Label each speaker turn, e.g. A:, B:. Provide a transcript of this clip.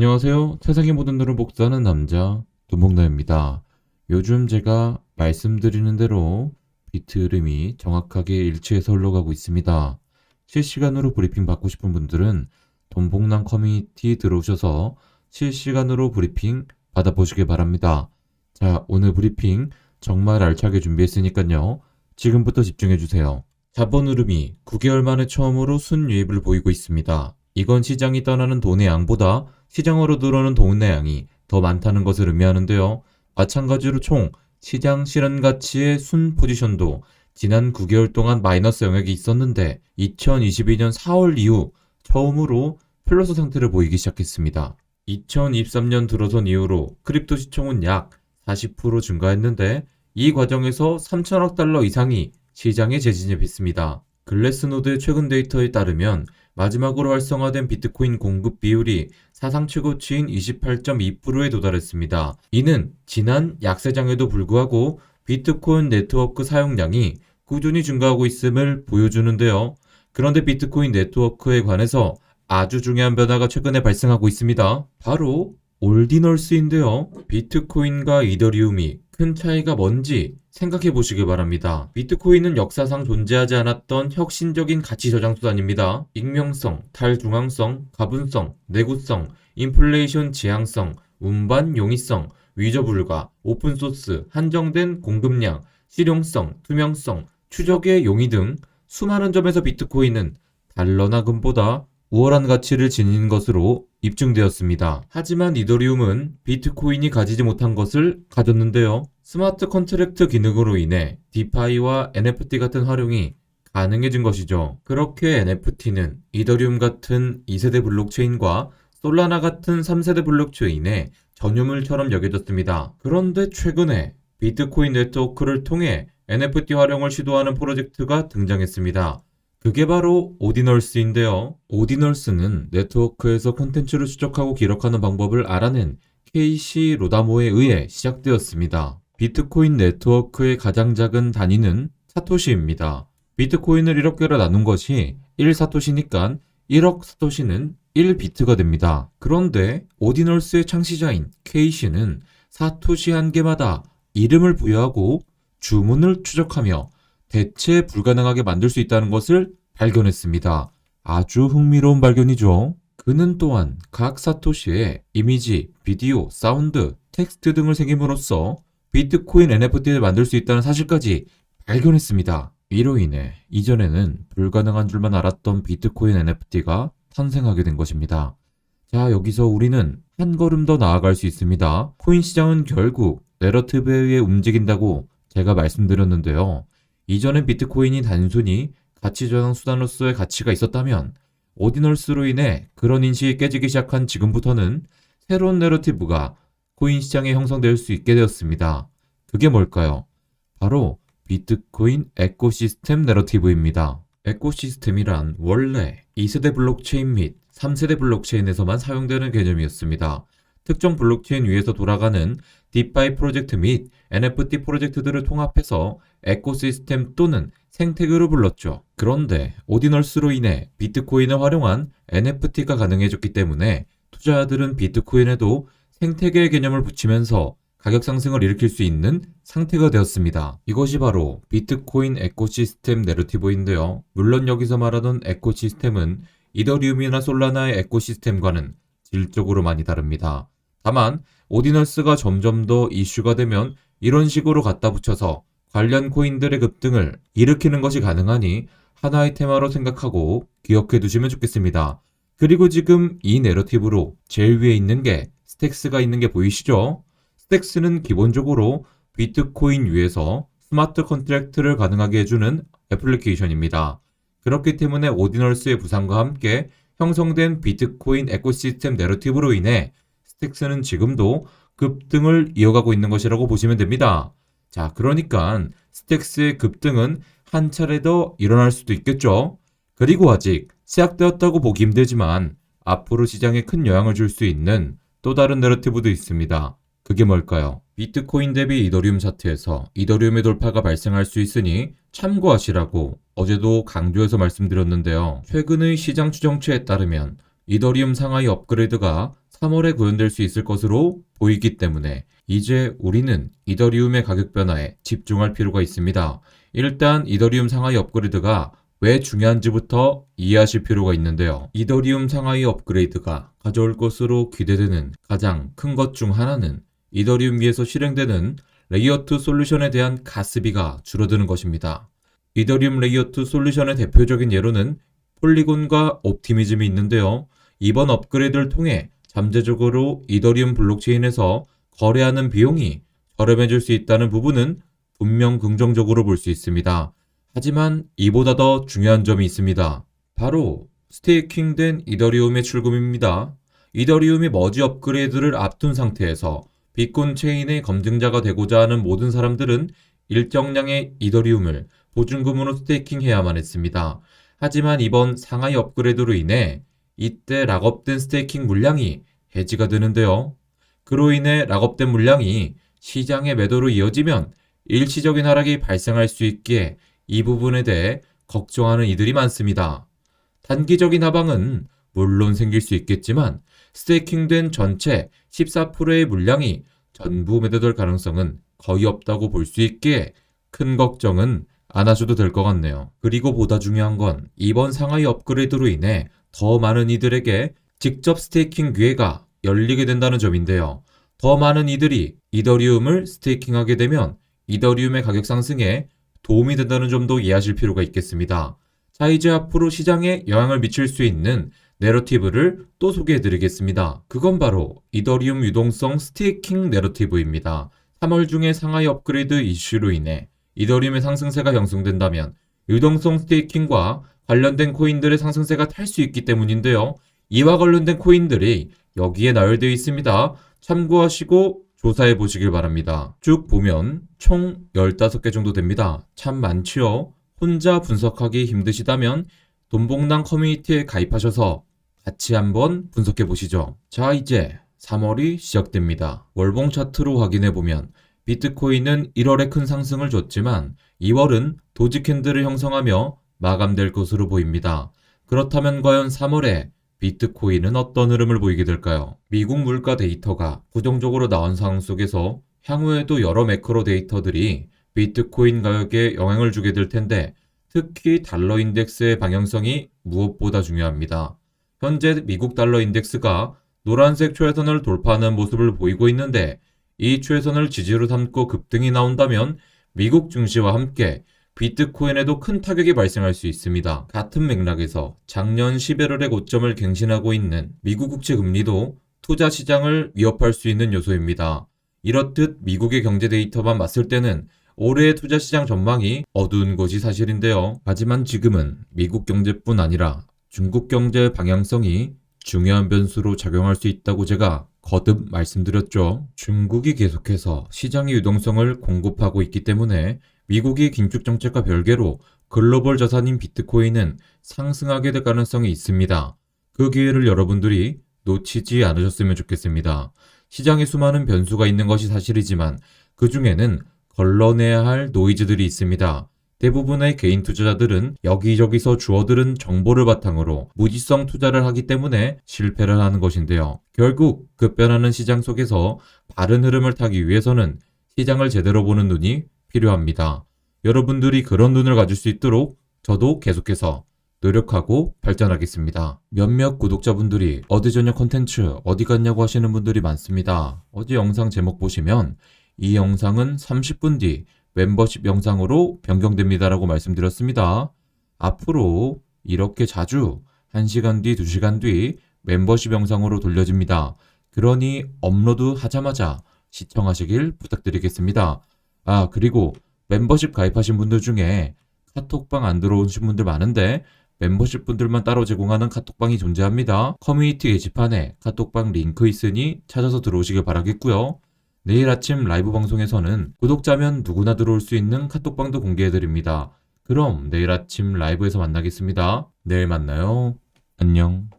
A: 안녕하세요. 세상의 모든 일을 복사하는 남자 돈봉나입니다. 요즘 제가 말씀드리는 대로 비트 흐름이 정확하게 일치해서 흘러가고 있습니다. 실시간으로 브리핑 받고 싶은 분들은 돈봉남 커뮤니티 들어오셔서 실시간으로 브리핑 받아보시길 바랍니다. 자, 오늘 브리핑 정말 알차게 준비했으니까요. 지금부터 집중해주세요. 자본 흐름이 9개월 만에 처음으로 순유입을 보이고 있습니다. 이건 시장이 떠나는 돈의 양보다 시장으로 들어오는 돈의 양이 더 많다는 것을 의미하는데요. 마찬가지로 총 시장 실현 가치의 순 포지션도 지난 9개월 동안 마이너스 영역이 있었는데 2022년 4월 이후 처음으로 플러스 상태를 보이기 시작했습니다. 2023년 들어선 이후로 크립토 시총은 약 40% 증가했는데 이 과정에서 3천억 달러 이상이 시장에 재진입했습니다. 글래스노드의 최근 데이터에 따르면 마지막으로 활성화된 비트코인 공급 비율이 사상 최고치인 28.2%에 도달했습니다. 이는 지난 약세장에도 불구하고 비트코인 네트워크 사용량이 꾸준히 증가하고 있음을 보여주는데요. 그런데 비트코인 네트워크에 관해서 아주 중요한 변화가 최근에 발생하고 있습니다. 바로 올디널스인데요. 비트코인과 이더리움이 큰 차이가 뭔지 생각해 보시길 바랍니다. 비트코인은 역사상 존재하지 않았던 혁신적인 가치 저장 수단입니다. 익명성, 탈중앙성, 가분성, 내구성, 인플레이션 지향성, 운반 용이성, 위조 불가, 오픈소스, 한정된 공급량, 실용성, 투명성, 추적의 용이 등 수많은 점에서 비트코인은 달러나 금보다 우월한 가치를 지닌 것으로 입증되었습니다. 하지만 이더리움은 비트코인이 가지지 못한 것을 가졌는데요. 스마트 컨트랙트 기능으로 인해 디파이와 NFT 같은 활용이 가능해진 것이죠. 그렇게 NFT는 이더리움 같은 2세대 블록체인과 솔라나 같은 3세대 블록체인의 전유물처럼 여겨졌습니다. 그런데 최근에 비트코인 네트워크를 통해 NFT 활용을 시도하는 프로젝트가 등장했습니다. 그게 바로 오디널스인데요. 오디널스는 네트워크에서 콘텐츠를 추적하고 기록하는 방법을 알아낸 케이시 로다모에 의해 시작되었습니다. 비트코인 네트워크의 가장 작은 단위는 사토시입니다. 비트코인을 1억 개로 나눈 것이 1사토시니까 1억 사토시는 1비트가 됩니다. 그런데 오디널스의 창시자인 케이시는 사토시 한 개마다 이름을 부여하고 주문을 추적하며 대체 불가능하게 만들 수 있다는 것을 발견했습니다. 아주 흥미로운 발견이죠. 그는 또한 각 사토시에 이미지, 비디오, 사운드, 텍스트 등을 새김으로써 비트코인 NFT를 만들 수 있다는 사실까지 발견했습니다. 이로 인해 이전에는 불가능한 줄만 알았던 비트코인 NFT가 탄생하게 된 것입니다. 자, 여기서 우리는 한 걸음 더 나아갈 수 있습니다. 코인 시장은 결국 내러티브에 의해 움직인다고 제가 말씀드렸는데요. 이전엔 비트코인이 단순히 가치 저장 수단으로서의 가치가 있었다면 오디널스로 인해 그런 인식이 깨지기 시작한 지금부터는 새로운 내러티브가 코인 시장에 형성될 수 있게 되었습니다. 그게 뭘까요? 바로 비트코인 에코시스템 내러티브입니다. 에코시스템이란 원래 2세대 블록체인 및 3세대 블록체인에서만 사용되는 개념이었습니다. 특정 블록체인 위에서 돌아가는 디파이 프로젝트 및 NFT 프로젝트들을 통합해서 에코시스템 또는 생태계로 불렀죠. 그런데 오디널스로 인해 비트코인을 활용한 NFT가 가능해졌기 때문에 투자자들은 비트코인에도 생태계의 개념을 붙이면서 가격 상승을 일으킬 수 있는 상태가 되었습니다. 이것이 바로 비트코인 에코시스템 내러티브인데요. 물론 여기서 말하는 에코시스템은 이더리움이나 솔라나의 에코시스템과는 질적으로 많이 다릅니다. 다만 오디널스가 점점 더 이슈가 되면 이런 식으로 갖다 붙여서 관련 코인들의 급등을 일으키는 것이 가능하니 하나의 테마로 생각하고 기억해 두시면 좋겠습니다. 그리고 지금 이 내러티브로 제일 위에 있는 게 스택스가 있는 게 보이시죠? 스택스는 기본적으로 비트코인 위에서 스마트 컨트랙트를 가능하게 해주는 애플리케이션입니다. 그렇기 때문에 오디널스의 부상과 함께 형성된 비트코인 에코시스템 내러티브로 인해 스택스는 지금도 급등을 이어가고 있는 것이라고 보시면 됩니다. 자, 그러니까 스택스의 급등은 한 차례 더 일어날 수도 있겠죠. 그리고 아직 시작되었다고 보기 힘들지만 앞으로 시장에 큰 영향을 줄 수 있는 또 다른 내러티브도 있습니다. 그게 뭘까요? 비트코인 대비 이더리움 차트에서 이더리움의 돌파가 발생할 수 있으니 참고하시라고 어제도 강조해서 말씀드렸는데요. 최근의 시장 추정치에 따르면 이더리움 상하이 업그레이드가 3월에 구현될 수 있을 것으로 보이기 때문에 이제 우리는 이더리움의 가격 변화에 집중할 필요가 있습니다. 일단 이더리움 상하이 업그레이드가 왜 중요한지부터 이해하실 필요가 있는데요. 이더리움 상하이 업그레이드가 가져올 것으로 기대되는 가장 큰 것 중 하나는 이더리움 위에서 실행되는 레이어2 솔루션에 대한 가스비가 줄어드는 것입니다. 이더리움 레이어2 솔루션의 대표적인 예로는 폴리곤과 옵티미즘이 있는데요. 이번 업그레이드를 통해 잠재적으로 이더리움 블록체인에서 거래하는 비용이 저렴해질 수 있다는 부분은 분명 긍정적으로 볼 수 있습니다. 하지만 이보다 더 중요한 점이 있습니다. 바로 스테이킹된 이더리움의 출금입니다. 이더리움이 머지 업그레이드를 앞둔 상태에서 비트코인 체인의 검증자가 되고자 하는 모든 사람들은 일정량의 이더리움을 보증금으로 스테이킹해야만 했습니다. 하지만 이번 상하이 업그레이드로 인해 이때 락업된 스테이킹 물량이 해지가 되는데요. 그로 인해 락업된 물량이 시장의 매도로 이어지면 일시적인 하락이 발생할 수 있기에 이 부분에 대해 걱정하는 이들이 많습니다. 단기적인 하방은 물론 생길 수 있겠지만 스테이킹된 전체 14%의 물량이 전부 매도될 가능성은 거의 없다고 볼 수 있기에 큰 걱정은 안 하셔도 될 것 같네요. 그리고 보다 중요한 건 이번 상하이 업그레이드로 인해 더 많은 이들에게 직접 스테이킹 기회가 열리게 된다는 점인데요. 더 많은 이들이 이더리움을 스테이킹하게 되면 이더리움의 가격 상승에 도움이 된다는 점도 이해하실 필요가 있겠습니다. 자, 이제 앞으로 시장에 영향을 미칠 수 있는 내러티브를 또 소개해드리겠습니다. 그건 바로 이더리움 유동성 스테이킹 내러티브입니다. 3월 중에 상하이 업그레이드 이슈로 인해 이더리움의 상승세가 형성된다면 유동성 스테이킹과 관련된 코인들의 상승세가 탈 수 있기 때문인데요. 이와 관련된 코인들이 여기에 나열되어 있습니다. 참고하시고 조사해 보시길 바랍니다. 쭉 보면 총 15개 정도 됩니다. 참 많지요? 혼자 분석하기 힘드시다면 돈봉남 커뮤니티에 가입하셔서 같이 한번 분석해 보시죠. 자, 이제 3월이 시작됩니다. 월봉 차트로 확인해 보면 비트코인은 1월에 큰 상승을 줬지만 2월은 도지 캔들을 형성하며 마감될 것으로 보입니다. 그렇다면 과연 3월에 비트코인은 어떤 흐름을 보이게 될까요? 미국 물가 데이터가 부정적으로 나온 상황 속에서 향후에도 여러 매크로 데이터들이 비트코인 가격에 영향을 주게 될 텐데 특히 달러 인덱스의 방향성이 무엇보다 중요합니다. 현재 미국 달러 인덱스가 노란색 최선을 돌파하는 모습을 보이고 있는데 이 최선을 지지로 삼고 급등이 나온다면 미국 증시와 함께 비트코인에도 큰 타격이 발생할 수 있습니다. 같은 맥락에서 작년 11월의 고점을 갱신하고 있는 미국 국채 금리도 투자 시장을 위협할 수 있는 요소입니다. 이렇듯 미국의 경제 데이터만 봤을 때는 올해의 투자 시장 전망이 어두운 것이 사실인데요. 하지만 지금은 미국 경제뿐 아니라 중국 경제의 방향성이 중요한 변수로 작용할 수 있다고 제가 거듭 말씀드렸죠. 중국이 계속해서 시장의 유동성을 공급하고 있기 때문에 미국이 긴축 정책과 별개로 글로벌 자산인 비트코인은 상승하게 될 가능성이 있습니다. 그 기회를 여러분들이 놓치지 않으셨으면 좋겠습니다. 시장에 수많은 변수가 있는 것이 사실이지만 그 중에는 걸러내야 할 노이즈들이 있습니다. 대부분의 개인 투자자들은 여기저기서 주워들은 정보를 바탕으로 무지성 투자를 하기 때문에 실패를 하는 것인데요. 결국 급변하는 시장 속에서 바른 흐름을 타기 위해서는 시장을 제대로 보는 눈이 필요합니다. 여러분들이 그런 눈을 가질 수 있도록 저도 계속해서 노력하고 발전하겠습니다. 몇몇 구독자분들이 어제 저녁 콘텐츠 어디 갔냐고 하시는 분들이 많습니다. 어제 영상 제목 보시면 이 영상은 30분 뒤 멤버십 영상으로 변경됩니다라고 말씀드렸습니다. 앞으로 이렇게 자주 1시간 뒤, 2시간 뒤 멤버십 영상으로 돌려집니다. 그러니 업로드 하자마자 시청하시길 부탁드리겠습니다. 그리고 멤버십 가입하신 분들 중에 카톡방 안 들어오신 분들 많은데 멤버십 분들만 따로 제공하는 카톡방이 존재합니다. 커뮤니티 게시판에 카톡방 링크 있으니 찾아서 들어오시길 바라겠고요. 내일 아침 라이브 방송에서는 구독자면 누구나 들어올 수 있는 카톡방도 공개해드립니다. 그럼 내일 아침 라이브에서 만나겠습니다. 내일 만나요. 안녕.